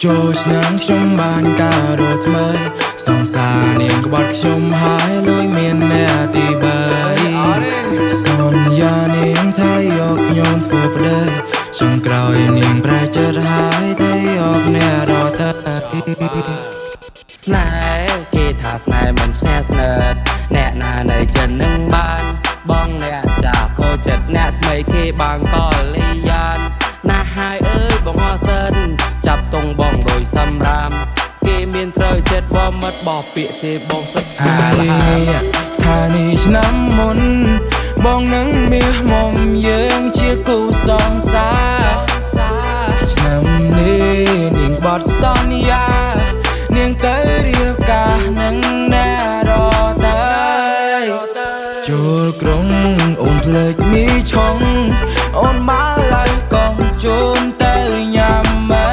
ចូលឆ្នាំខ្ញុំបានការរត់ថ្មីសង្សារនាងក្បត់ខ្ញុំហើយលួយមានអ្នកទី3សន្យានាងថាយកខ្ញុំធ្វើប្តីចុងក្រោយនាងប្រែចិត្តហើយតែយកអ្នករត់ទៅស្នេហ៍គេថាស្នេហ៍មិនឈ្នះស្និទ្ធអ្នកណានៅចិត្តនឹងបានបងអ្នកចាស់ក៏ចិត្តអ្នកថ្មីគេបានកលយានណាស់ហើយអើយបងអសិនចាប់តុងបងដោយសម្រាមគេមានត្រូវចិត្តបមិត្តបោះពាក្យទេបងសឹកអាឡាថានេះឆ្នាំមុនបងនឹងមាសមុំយើងជាគូសងសារឆ្នាំនេះនាងបត់សន្យានាងទៅរៀបការនឹងអ្នករទៅចូលក្រុងអូនភ្លេចមីឆុងអូនមកឡើយកងជូនទៅញ៉ាំម៉េ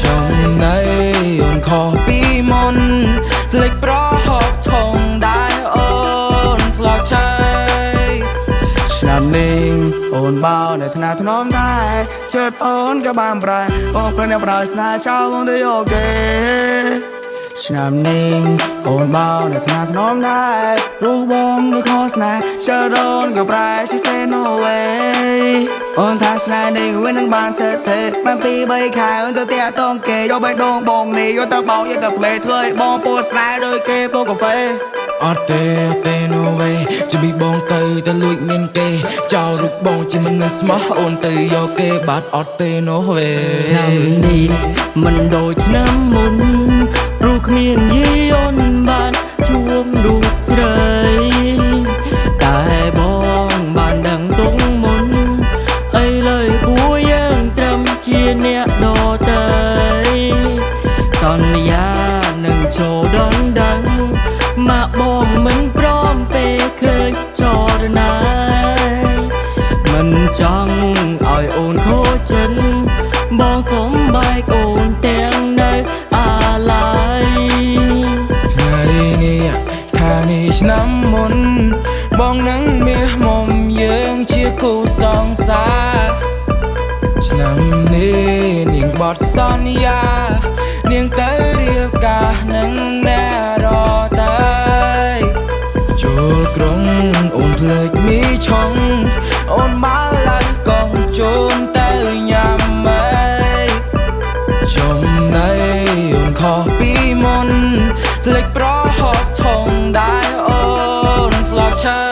ចង់ណៃអូនខុសពីមុនភ្លេចប្រហុកធំដែរអូនធ្លាប់ឆៃឆ្នាំនេះអូនបោនៅថ្នាក់ធ្នមដែរជើតអូនក៏បានប្រែបងព្រឹងអ្នកប្រោយស្នេហ៍ចោលបងទៅយកគេឆ្នាំនេះអូនបោនៅថ្នាក់ធ្នមដែររូបបងក៏ខុសស្នេហ៍ជើតអូនក៏ប្រែ she say no way អូនថាស្នេហ៍នេះវិញនឹងបានធ្វើបានពី3ខែអូនទៅតាក់តងគេយកបេះដូងបងនេះយកទៅបោកយកទៅផ្លេធ្វើឲ្យបងពោលស្នេហ៍ដូចគេពោលកាហ្វេអត់ទេ no way ជិះបងទៅលួចមានគេចោលរូបបងជាមនុស្សស្មោះអូនទៅយកគេបាត់អត់ទេ no way ឆ្នាំនេះមិនដូចឆ្នាំមុនព្រោះគ្មានយីអូនបានជួបរូបស្រីតែបងបានដឹងទុកមុនអីលើយពួកយើងត្រឹមជាអ្នកដតីសន្យានឹងចូលដល់ដឹងមកបងមិនព្រមពេលឃើញចរណាមិនចង់ឲ្យអូនខូចចិត្តបងសុំបែកអូនទាំងនៅអាឡ័យថ្ងៃនេះថានេះឆ្នាំមុនបងនឹងមាសមុំយើងជាគូសងសារឆ្នាំនេះនាងបត់សន្យានាងទៅរៀបការនឹងអ្នករទៅចូលក្រុងអូនភ្លេចមីឆុងអូនមកឡើយកងជូនទៅញ៉ាំម៉េចំណៃអូនខុសពីមុនភ្លេចប្រហុកធំដែរអូនធ្លាប់ឆៃ